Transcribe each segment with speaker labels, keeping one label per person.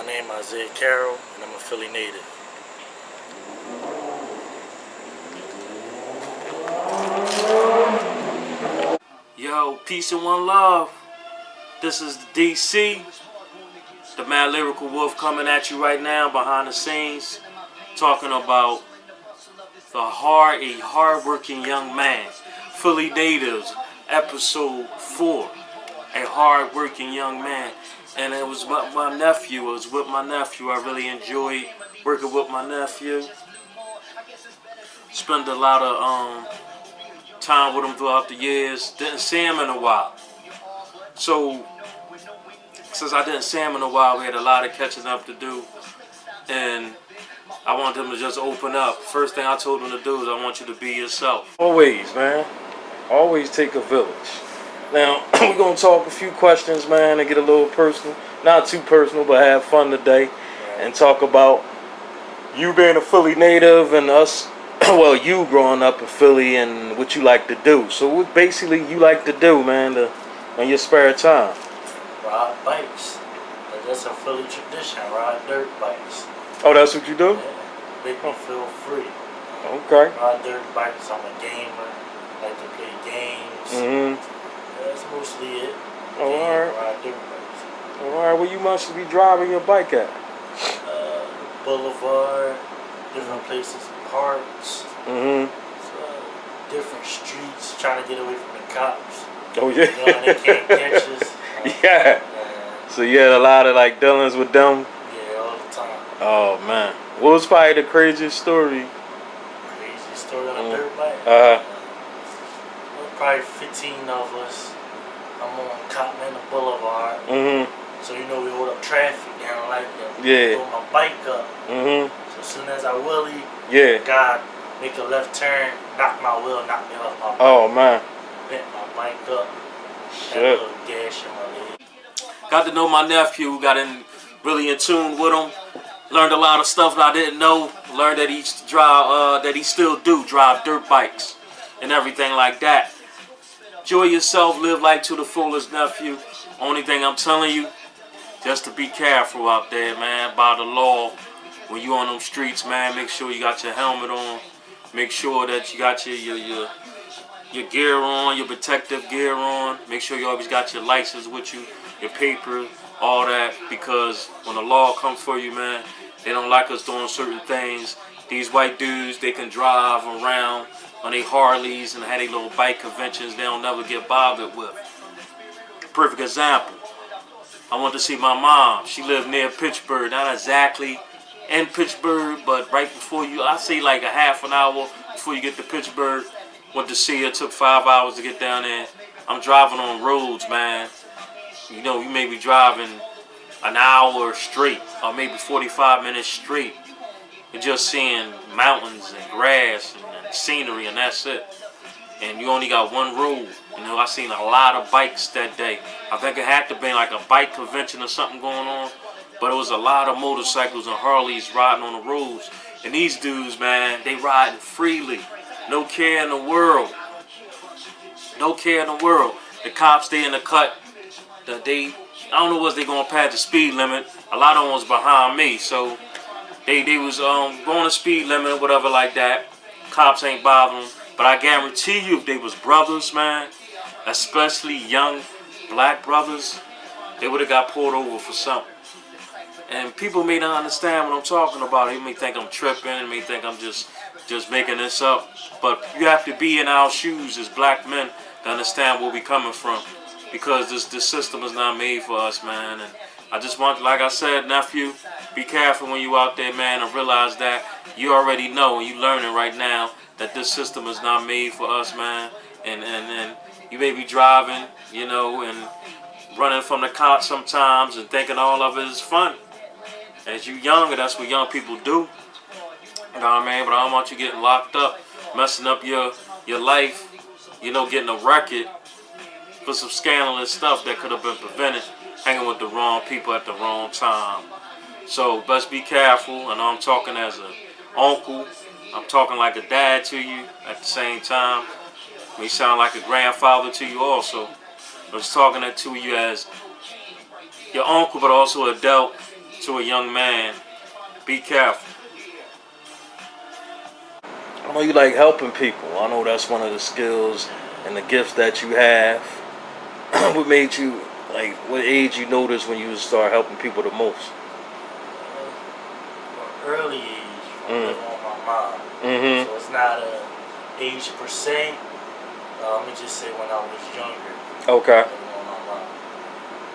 Speaker 1: name is Carroll, and I'm a Philly native.
Speaker 2: Yo, peace and one love. This is DC, the Mad Lyrical Wolf, coming at you right now behind the scenes, talking about a hard-working young man. Philly Natives, episode 4. A hard-working young man. And it was my nephew. It was with my nephew. I really enjoyed working with my nephew. Spent a lot of time with him throughout the years. Didn't see him in a while. So, since I didn't see him in a while, we had a lot of catching up to do. And I wanted him to just open up. First thing I told him to do is I want you to be yourself.
Speaker 3: Always, man. Always take a village. Now, we're going to talk a few questions, man, and get a little personal. Not too personal, but have fun today. And talk about you being a Philly native and us, well, you growing up in Philly and what you like to do. So what basically you like to do, man, on your spare time?
Speaker 1: Ride bikes. That's a Philly tradition, ride dirt bikes.
Speaker 3: Oh, that's what you do?
Speaker 1: Yeah, make me feel free.
Speaker 3: Okay.
Speaker 1: Ride dirt bikes, I'm a gamer. Like to play games.
Speaker 3: Mm-hmm.
Speaker 1: That's mostly it.
Speaker 3: Oh, alright.
Speaker 1: Ride dirt bikes.
Speaker 3: Alright, where you must be driving your bike at?
Speaker 1: Boulevard, different places, parks.
Speaker 3: Mm-hmm.
Speaker 1: Different streets, trying to get away from the cops.
Speaker 3: Oh, yeah.
Speaker 1: You know, they can't catch us.
Speaker 3: Yeah. So you had a lot of like dealings with them?
Speaker 1: Yeah, all the time.
Speaker 3: Oh man. What was probably the craziest story?
Speaker 1: Crazy story on a dirt bike? Probably 15 of us. I'm on Cotman Boulevard.
Speaker 3: Mm-hmm.
Speaker 1: So you know we hold up traffic down like that.
Speaker 3: Yeah.
Speaker 1: Throw my bike up.
Speaker 3: Mm-hmm.
Speaker 1: So as soon as I wheelie,
Speaker 3: yeah.
Speaker 1: God make a left turn, knock my wheel, knock me off my bike.
Speaker 3: Oh man.
Speaker 1: Bent my bike up.
Speaker 3: Shit.
Speaker 1: Had a little gash in my leg.
Speaker 2: Got to know my nephew, got really in tune with him. Learned a lot of stuff that I didn't know. Learned that he still drive dirt bikes and everything like that. Enjoy yourself, live life to the fullest, nephew. Only thing I'm telling you, just to be careful out there, man, by the law. When you on them streets, man, make sure you got your helmet on. Make sure that you got your gear on, your protective gear on. Make sure you always got your license with you, your paper, all that, because when the law comes for you, man, they don't like us doing certain things. These white dudes, they can drive around on their Harleys and have their little bike conventions they don't never get bothered with. Perfect example. I went to see my mom. She lived near Pittsburgh, not exactly in Pittsburgh, but right before you, I say like a half an hour before you get to Pittsburgh. Went to see her, took 5 hours to get down there. I'm driving on roads, man. You know, you may be driving an hour straight, or maybe 45 minutes straight. You're just seeing mountains and grass and scenery, and that's it. And you only got one road. You know, I seen a lot of bikes that day. I think it had to be like a bike convention or something going on. But it was a lot of motorcycles and Harleys riding on the roads. And these dudes, man, they riding freely. No care in the world. No care in the world. The cops, they in the cut. I don't know what they going past the speed limit. A lot of them was behind me. So they was going the speed limit or whatever like that. Cops ain't bothering them. But I guarantee you if they was brothers, man, especially young black brothers, they would have got pulled over for something. And people may not understand what I'm talking about. They may think I'm tripping. They may think I'm just making this up. But you have to be in our shoes as black men to understand where we coming from. Because this system is not made for us, man. And I just want, like I said, nephew, be careful when you out there, man, and realize that you already know and you learning right now that this system is not made for us, man. And you may be driving, you know, and running from the cops sometimes and thinking all of it is fun. As you younger, that's what young people do. You know what I mean? But I don't want you getting locked up, messing up your life, you know, getting a record for some scandalous stuff that could have been prevented, hanging with the wrong people at the wrong time. So best be careful. And I'm talking as an uncle. I'm talking like a dad to you at the same time. May sound like a grandfather to you also. I was talking to you as your uncle, but also adult. to a young man, be careful.
Speaker 3: I know you like helping people. I know that's one of the skills and the gifts that you have. What made you, like, what age you noticed when you start helping people the most?
Speaker 1: Early age, living with my mom.
Speaker 3: Mm-hmm.
Speaker 1: So it's not a age per se. Let me just say when I was younger.
Speaker 3: Okay.
Speaker 1: Living with my mom.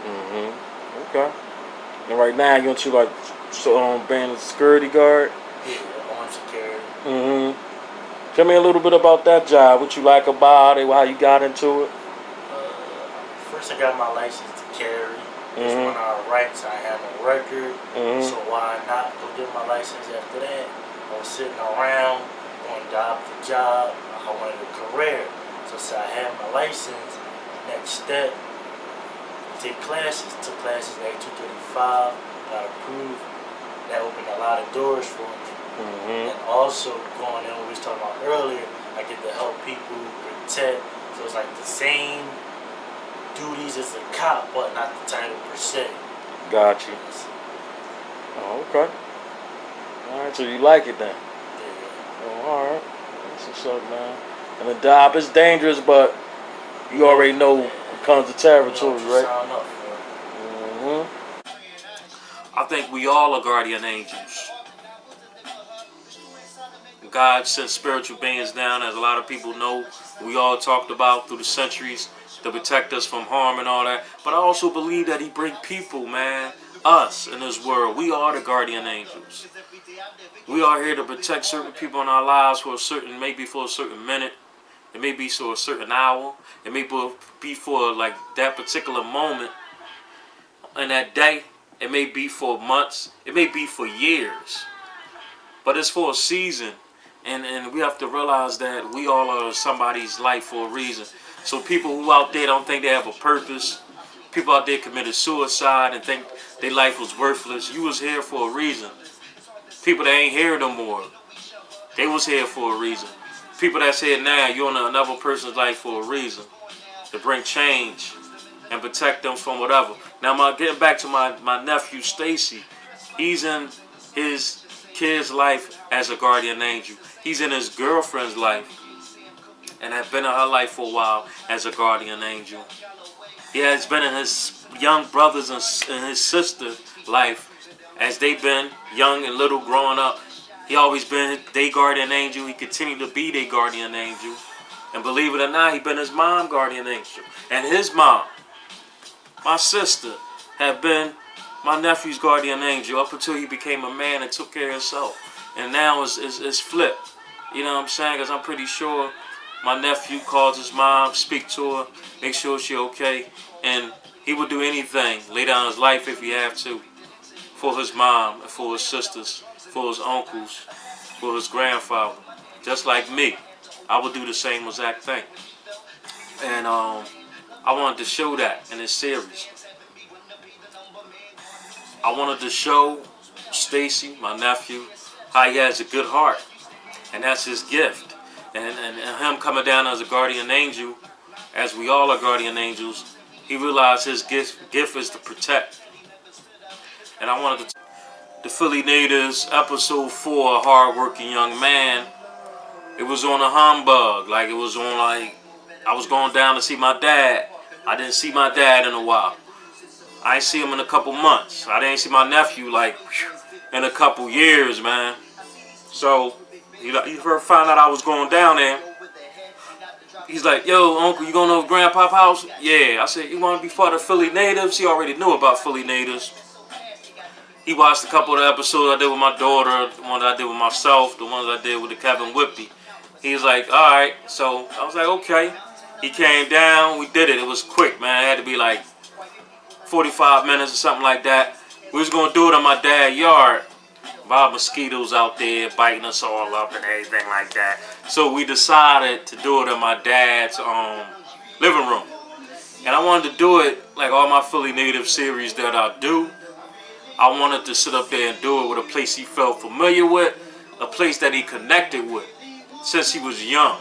Speaker 3: Mm-hmm. Okay. And right now, you want you like being a security guard?
Speaker 1: Yeah, on security.
Speaker 3: Mm-hmm. Tell me a little bit about that job. What you like about it? How you got into it?
Speaker 1: First, I got my license to carry. Just
Speaker 3: Mhm.
Speaker 1: when I rights, I had no record.
Speaker 3: Mhm.
Speaker 1: So why not go get my license after that? I was sitting around, going job to job. I wanted a career. So I had my license. Next step, take classes. Took classes at 235. Got approved. That opened a lot of doors for me.
Speaker 3: Mhm.
Speaker 1: And also going in, what we was talking about earlier, I get to help people protect. So it's like the same duties as a cop, but not the title per se.
Speaker 3: Got you. Oh, okay. All right. So you like it then?
Speaker 1: Yeah.
Speaker 3: Oh, all right. That's what's up, man. And the job is dangerous, but you already know what comes to territory,
Speaker 1: You know what you
Speaker 3: right?
Speaker 1: sign up for.
Speaker 3: Mhm.
Speaker 2: I think we all are guardian angels. God sent spiritual beings down, as a lot of people know. We all talked about through the centuries to protect us from harm and all that. But I also believe that He bring people, man, us in this world. We are the guardian angels. We are here to protect certain people in our lives for a certain, maybe for a certain minute. It may be for a certain hour. It may be for like that particular moment in that day. It may be for months. It may be for years. But it's for a season. And we have to realize that we all are somebody's life for a reason. So people who out there don't think they have a purpose, people out there committed suicide and think their life was worthless. You was here for a reason. People that ain't here no more, they was here for a reason. People that's here now, you're in another person's life for a reason. To bring change and protect them from whatever. Now, getting back to my nephew Stacy, he's in his kid's life as a guardian angel. He's in his girlfriend's life and has been in her life for a while as a guardian angel. He has been in his young brothers and his sister's life as they've been young and little growing up. He always been their guardian angel. He continued to be their guardian angel. And believe it or not, he been his mom guardian angel. And his mom, my sister, had been my nephew's guardian angel up until he became a man and took care of himself. And now it's flipped. You know what I'm saying? Because I'm pretty sure my nephew calls his mom, speak to her, make sure she's okay. And he would do anything, lay down his life if he have to, for his mom, and for his sisters, for his uncles, for his grandfather. Just like me. I would do the same exact thing. And I wanted to show that in this series. I wanted to show Stacy, my nephew, how he has a good heart. And that's his gift. And him coming down as a guardian angel, as we all are guardian angels, he realized his gift is to protect. And I wanted to the Philly Natives, episode 4, Hardworking Young Man. It was on a humbug. Like it was on like I was going down to see my dad. I didn't see my dad in a while. I ain't see him in a couple months. I didn't see my nephew like in a couple years, man. So he found out I was going down there. He's like, yo, uncle, you going over to Grandpa's house? Yeah. I said, you want to be part of Philly Natives? He already knew about Philly Natives. He watched a couple of the episodes I did with my daughter, the ones I did with myself, the ones I did with the Kevin Whippy. He was like, all right. So I was like, okay. He came down. We did it. It was quick, man. It had to be like 45 minutes or something like that. We was going to do it in my dad's yard. About mosquitoes out there biting us all up and everything like that. So we decided to do it in my dad's living room. And I wanted to do it like all my Philly Native series that I do. I wanted to sit up there and do it with a place he felt familiar with, a place that he connected with since he was young.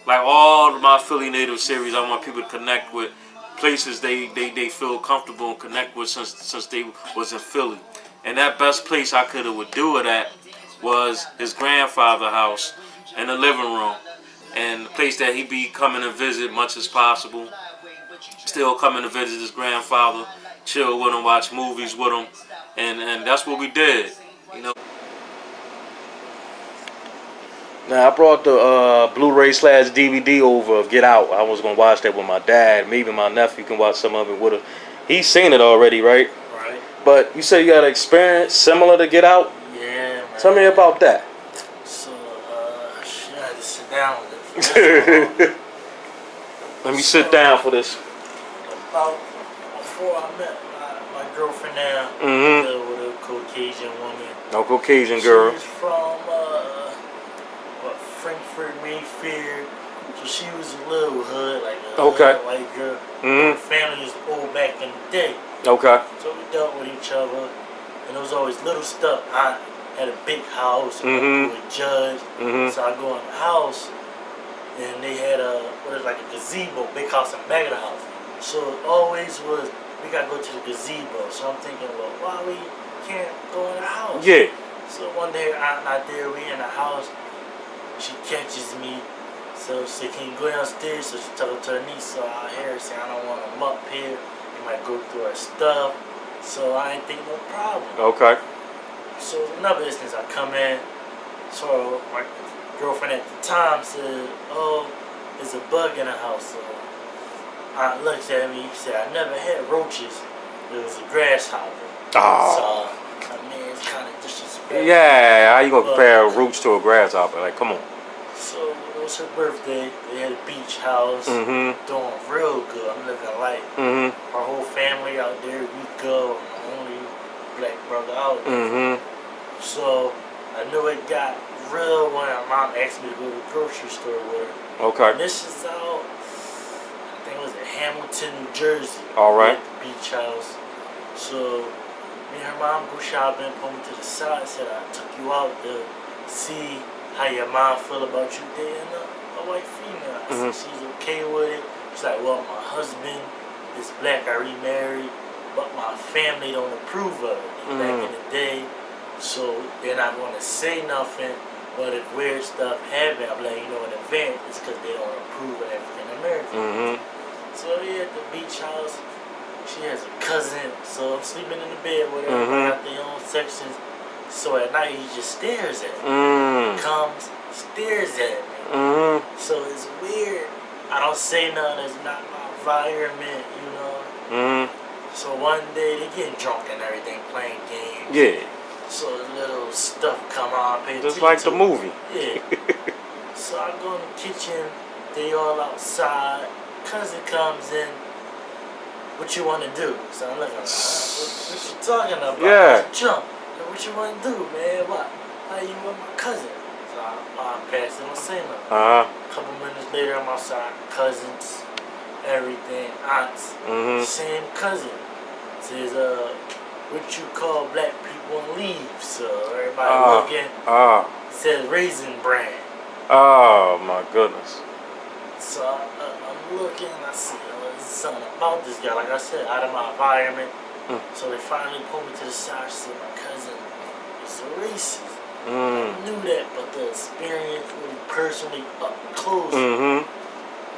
Speaker 2: Like all of my Philly Native series, I want people to connect with places they feel comfortable and connect with since they was in Philly. And that best place I could have would do it at was his grandfather's house in the living room. And the place that he be coming to visit much as possible. Still coming to visit his grandfather, chill with him, watch movies with him. And that's what we did. You know.
Speaker 3: Now, I brought the Blu-ray / DVD over of Get Out. I was going to watch that with my dad. Maybe my nephew can watch some of it with him. He's seen it already, right?
Speaker 1: Right.
Speaker 3: But you say you got an experience similar to Get Out?
Speaker 1: Yeah, man.
Speaker 3: Tell me about that.
Speaker 1: So, shit, I had to sit down with it.
Speaker 3: Let me sit down for this.
Speaker 1: About before I met my girlfriend now, with a Caucasian woman.
Speaker 3: No Caucasian girl.
Speaker 1: She's from Frankfurt, Mayfair. So she was a little hood, like a white girl. Her family was old back in the day.
Speaker 3: Okay.
Speaker 1: So we dealt with each other, and there was always little stuff. I had a big house, with a judge. So I go in the house, and they had like a gazebo, big house in the back of the house. So it always was, we gotta go to the gazebo. So I'm thinking, well, why we can't go in the house?
Speaker 3: Yeah.
Speaker 1: So one day I'm not there, we in the house. She catches me, so she can you go downstairs. So she talking to her niece. So I hear her say, I don't want them up here. They might go through her stuff. So I ain't think no problem.
Speaker 3: Okay.
Speaker 1: So another instance, I come in. So my girlfriend at the time said, "Oh, there's a bug in the house." So I looked at me. She said, "I never had roaches. It was a grasshopper."
Speaker 3: Oh.
Speaker 1: So I mean, it's kind of disrespectful.
Speaker 3: Yeah, how you gonna compare roach to a grasshopper? Like, come on.
Speaker 1: So it was her birthday. They had a beach house. Doing real good. I'm living life. Our whole family out there. We go. I'm the only black brother out there. So I knew it got real when my mom asked me to go to the grocery store with her.
Speaker 3: Okay.
Speaker 1: And this is out, I think it was in Hamilton, New Jersey.
Speaker 3: All right.
Speaker 1: At the beach house. So me and her mom go shopping, pulled me to the side, said I took you out to see how your mom feel about you dating a white female. I said she's okay with it. She's like, well, my husband is black, I remarried, but my family don't approve of it. Back in the day, so they're not going to say nothing. But if weird stuff happen, I'm like, in advance, it's because they don't approve of African Americans. So yeah, at the beach house, she has a cousin, so I'm sleeping in the bed with her. They got their own sections. So at night, he just stares at me. Comes, stares at me. So it's weird. I don't say nothing. It's not my environment, So one day, they getting drunk and everything, playing games.
Speaker 3: Yeah.
Speaker 1: So the little stuff come on.
Speaker 3: Just like the movie.
Speaker 1: Yeah. So I go in the kitchen. They all outside. Cousin comes in. What you want to do? So I'm looking like, what you talking about?
Speaker 3: Yeah.
Speaker 1: Jump. What you want to do, man? What? How you with my cousin? So I passed him, I say nothing. A couple minutes later, I'm outside. Cousins, everything, aunts, same cousin. Says, what you call black people on leave? So everybody looking. Says Raisin Bran.
Speaker 3: Oh my goodness.
Speaker 1: So I'm looking, I see there's something about this guy. Like I said, out of my environment. So they finally pulled me to the side. She said, my cousin is a racist. I knew that, but the experience really personally up close,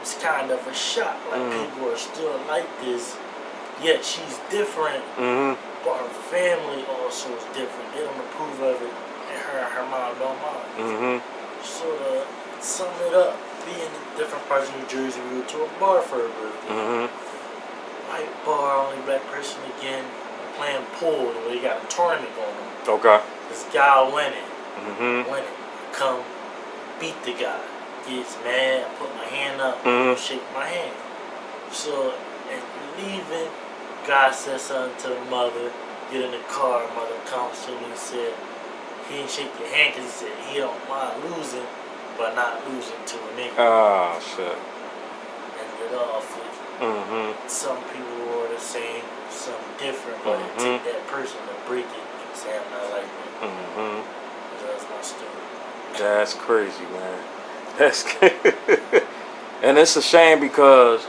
Speaker 1: it's kind of a shock. Like people are still like this, yet she's different, but her family also is different. They don't approve of it, and her mom don't mind. So to sum it up, being in different parts of New Jersey, we go to a bar for her birthday. White bar, only black person again. I'm playing pool, and we got a tournament going on.
Speaker 3: Okay.
Speaker 1: This guy winning. Winning. Come beat the guy. Gets mad, I put my hand up, shake my hand. So, and leaving, guy said something to the mother, get in the car, mother comes to me and said, he didn't shake your hand because he said he don't mind losing, but not losing to a nigga.
Speaker 3: Oh, shit.
Speaker 1: Ended off with some people are the same, some different, but it take that person to break it and say I'm not like that. That's my story.
Speaker 3: That's crazy, man. That's and it's a shame because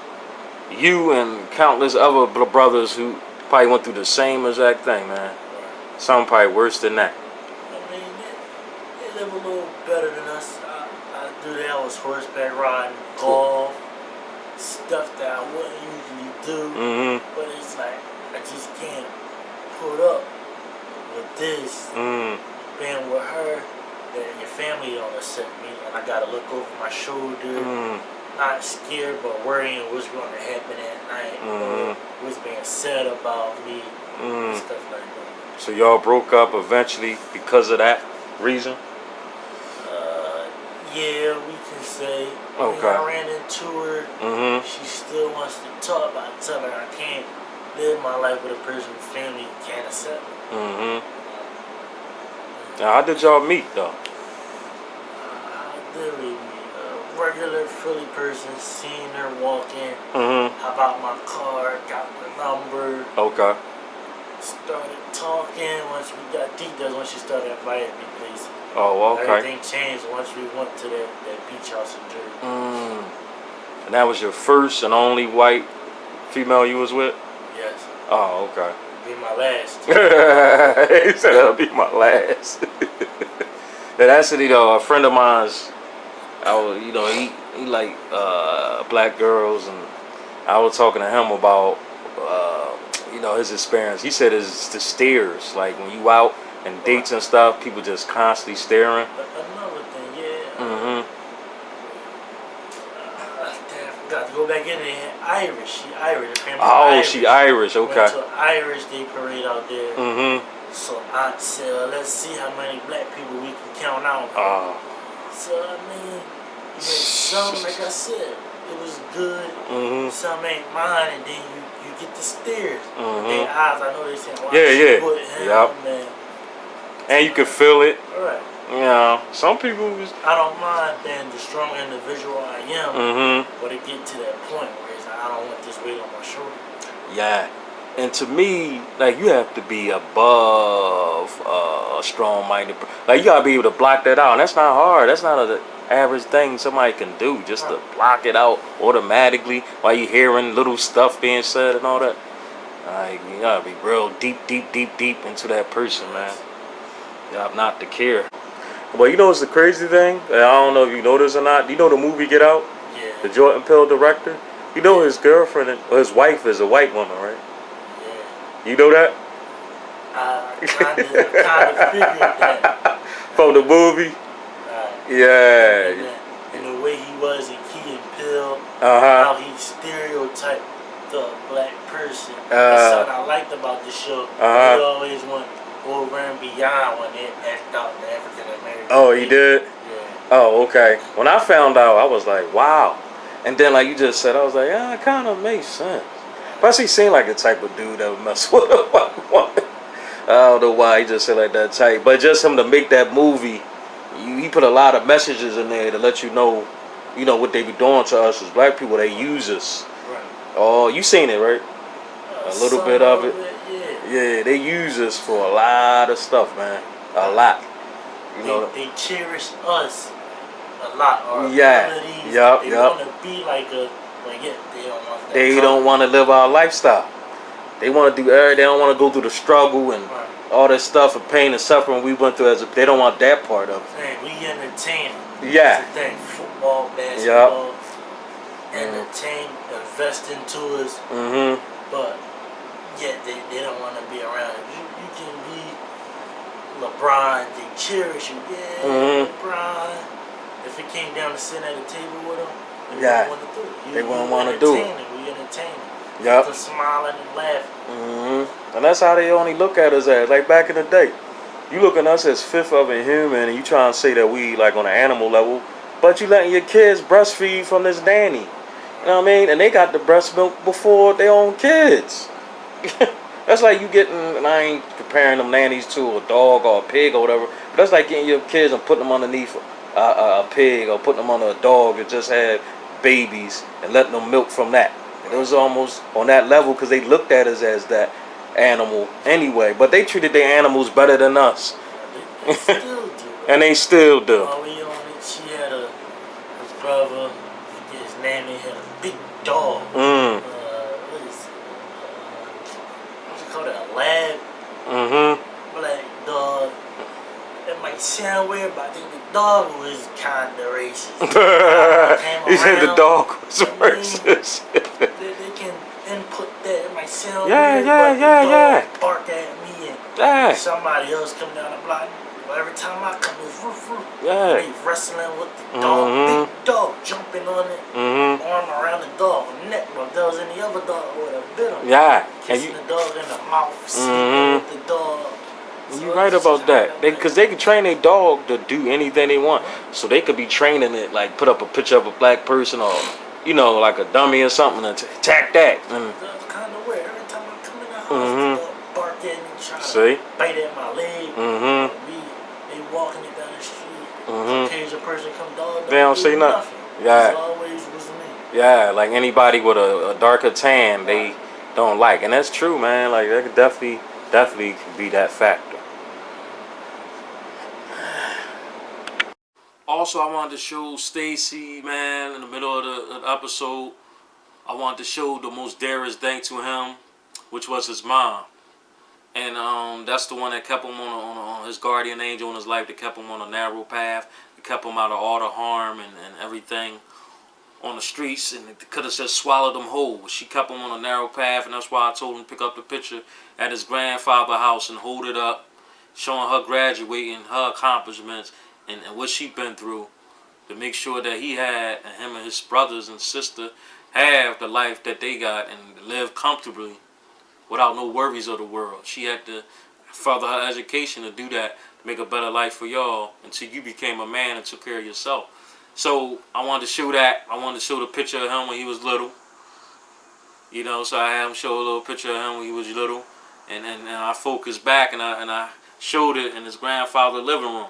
Speaker 3: you and countless other brothers who probably went through the same exact thing, man. Some probably worse than that.
Speaker 1: I mean, they live a little better than us. I do that. I was horseback riding, golf, stuff that I wouldn't usually do.
Speaker 3: Mm-hmm.
Speaker 1: But it's like, I just can't put up with this. Being with her, that your family don't accept me, and I gotta look over my shoulder. Not scared, but worrying what's going to happen at night, or what's being said about me, and stuff like that.
Speaker 3: So y'all broke up eventually because of that reason?
Speaker 1: Yeah, we can say.
Speaker 3: Okay.
Speaker 1: I ran into her. She still wants to talk, but I tell her I can't live my life with a person whose family can't accept me.
Speaker 3: Now, how did y'all meet though?
Speaker 1: Literally, a regular Philly person, seen her walking. How about my car? Got the number.
Speaker 3: Okay.
Speaker 1: Started talking. Once we got deep, that's when she started inviting me places.
Speaker 3: Oh, okay.
Speaker 1: Everything changed once we went to that beach house in Jersey.
Speaker 3: And that was your first and only white female you was with?
Speaker 1: Yes.
Speaker 3: Oh, okay.
Speaker 1: Be my last.
Speaker 3: He said that'll be my last. And actually, though, a friend of mine's, he like black girls, and I was talking to him about, his experience. He said it's the stares, like when you out and dates and stuff, people just constantly staring.
Speaker 1: Another thing, yeah. Damn, got to go back in there. Irish, she Irish.
Speaker 3: She Irish. Okay.
Speaker 1: Went to an Irish Day parade out there. So I said, let's see how many black people we can count out. So I mean, some, like I said, it was good. Some ain't mine, and then you get the stares. Their eyes, I know they saying, "Why she put him?" Man.
Speaker 3: And you can feel it.
Speaker 1: Right.
Speaker 3: Yeah. Some people.
Speaker 1: I don't mind being the strong individual I am, but it get to that point where it's like, I don't want this weight on my shoulder.
Speaker 3: Yeah. And to me, like, you have to be above a strong-minded. Like, you gotta be able to block that out. And that's not hard. That's not an average thing somebody can do, just to block it out automatically while you hearing little stuff being said and all that. Like, you gotta be real deep into that person, man. You have not to care. But you know what's the crazy thing? I don't know if you know this or not. Do you know the movie Get Out?
Speaker 1: Yeah.
Speaker 3: The Jordan Peele director? You know his girlfriend, or his wife is a white woman, right? You know that?
Speaker 1: I kind of figured that.
Speaker 3: From the movie? Yeah.
Speaker 1: And the way he was in Key and Peele,
Speaker 3: Uh-huh.
Speaker 1: how he stereotyped the black person. That's something I liked about the show. He always went over and beyond when they act out the African American.
Speaker 3: Oh, he did?
Speaker 1: Yeah.
Speaker 3: Oh, okay. When I found out, I was like, wow. And then, like you just said, I was like, yeah, it kind of makes sense. Plus, he seemed like the type of dude that would mess with a white woman. I don't know why he just said like that type. But just him to make that movie, he put a lot of messages in there to let you know what they be doing to us as black people. They use us.
Speaker 1: Right.
Speaker 3: Oh, you seen it, right? A little bit of it.
Speaker 1: Yeah.
Speaker 3: Yeah, they use us for a lot of stuff, man. A lot.
Speaker 1: They cherish us a lot. Our abilities.
Speaker 3: Yep.
Speaker 1: They want to be like us, but yet they don't want that.
Speaker 3: They don't want to live our lifestyle. They want to do everything. They don't want to go through the struggle and all that stuff and pain and suffering we went through. They don't want that part of it.
Speaker 1: Man, we entertain.
Speaker 3: Yeah.
Speaker 1: That's the thing. Football, basketball, entertain, invest into us. But yet they don't want to be around. You can be LeBron. They cherish you. Yeah, LeBron. If it came down to sitting at a table with them, they wouldn't want to do it.
Speaker 3: They wouldn't want to do it.
Speaker 1: We entertain.
Speaker 3: Yep.
Speaker 1: Them smiling and laughing.
Speaker 3: And that's how they only look at us as. Like back in the day, you look at us as fifth of a human, and you try and say that we like on an animal level, but you letting your kids breastfeed from this nanny. You know what I mean? And they got the breast milk before their own kids. That's like you getting, and I ain't comparing them nannies to a dog or a pig or whatever, but that's like getting your kids and putting them underneath a pig or putting them on a dog that just had babies and letting them milk from that. It was almost on that level because they looked at us as that animal anyway, but they treated their animals better than us.
Speaker 1: They still do.
Speaker 3: And they still do.
Speaker 1: She had his brother, his name, he had a big dog. might sound weird, but I think the dog was kind of racist.
Speaker 3: He said the dog was racist.
Speaker 1: They can input that. It might sound
Speaker 3: Yeah,
Speaker 1: weird,
Speaker 3: yeah,
Speaker 1: but
Speaker 3: yeah,
Speaker 1: the
Speaker 3: yeah.
Speaker 1: dog bark at me and
Speaker 3: Yeah.
Speaker 1: somebody else come down the block. But every time I come, it's roof.
Speaker 3: Yeah.
Speaker 1: They wrestling with the dog, big dog, jumping on it, arm around the dog, neck. But if there was any other dog, I would have bit him.
Speaker 3: Yeah.
Speaker 1: Kissing the dog in the mouth, sleeping with the dog. So
Speaker 3: You're right about that. Because they can train their dog to do anything they want. So they could be training it, like put up a picture of a black person or, you know, like a dummy or something and attack that. And
Speaker 1: that's kind of weird. Every time I come in the house, the dog bark at me, trying to bite at my leg. They walking it down the street. Occasional person come, dog.
Speaker 3: They don't say nothing. Yeah.
Speaker 1: It's always was me.
Speaker 3: Yeah, like anybody with a darker tan, they don't like. And that's true, man. Like, that could definitely could be that factor.
Speaker 2: Also, I wanted to show Stacy, man, in the middle of the episode. I wanted to show the most dearest thing to him, which was his mom. And that's the one that kept him on his guardian angel in his life, that kept him on a narrow path, that kept him out of all the harm and everything on the streets, and it could have just swallowed him whole. She kept him on a narrow path, and that's why I told him to pick up the picture at his grandfather's house and hold it up, showing her graduating, her accomplishments, and what she'd been through, to make sure that he had, and him and his brothers and sister have the life that they got and live comfortably without no worries of the world. She had to further her education to do that, to make a better life for y'all until you became a man and took care of yourself. So I wanted to show that. I wanted to show the picture of him when he was little. You know, so I had him show a little picture of him when he was little. And I focused back and I showed it in his grandfather's living room.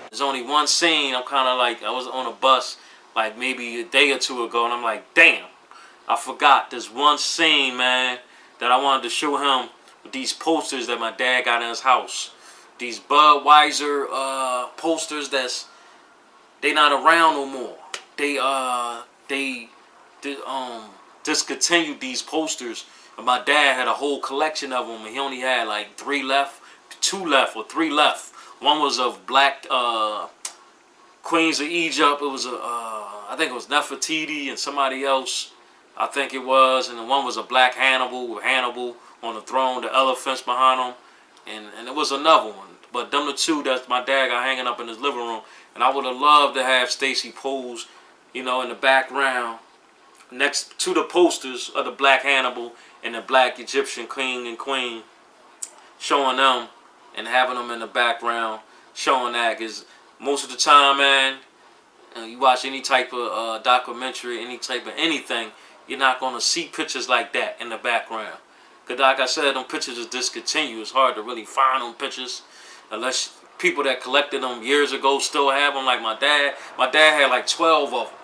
Speaker 2: There's only one scene I'm kind of like, I was on a bus like maybe a day or two ago, and I'm like, damn, I forgot this one scene, man, that I wanted to show him with these posters that my dad got in his house. These Budweiser posters they not around no more. They discontinued these posters, and my dad had a whole collection of them, and he only had like 3 left, 2 left, or 3 left. One was of black Queens of Egypt. It was I think it was Nefertiti and somebody else. I think it was, and the one was a black Hannibal with Hannibal on the throne, the elephants behind him, and it was another one. But them the 2 that my dad got hanging up in his living room, and I would have loved to have Stacy pose, you know, in the background next to the posters of the black Hannibal and the black Egyptian king and queen, showing them and having them in the background, showing that. Because most of the time, man, you watch any type of documentary, any type of anything, you're not going to see pictures like that in the background. Because like I said, them pictures is discontinued. It's hard to really find them pictures unless people that collected them years ago still have them, like my dad. My dad had like 12 of them.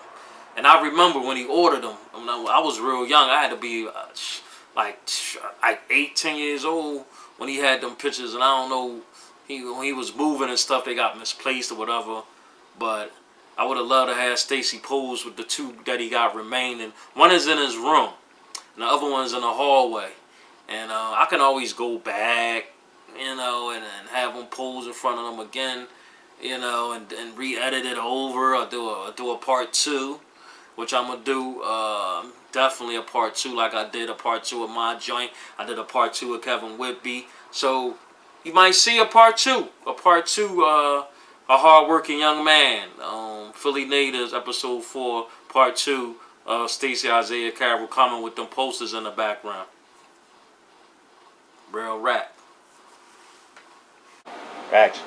Speaker 2: And I remember when he ordered them, I was real young. I had to be like 8, 10 years old when he had them pictures, and I don't know, when he was moving and stuff, they got misplaced or whatever. But I would have loved to have Stacy pose with the 2 that he got remaining. One is in his room, and the other one's in the hallway. And I can always go back, you know, and have him pose in front of them again, you know, and re-edit it over, or do a part 2, which I'm gonna do. Definitely a part 2, like I did a part 2 of my joint. I did a part 2 of Kevin Whitby. So you might see a part 2. A part 2, a hard-working young man. Philly Natives, episode 4, part 2. Stacey Isaiah Carroll coming with them posters in the background. Real rap.
Speaker 3: Action.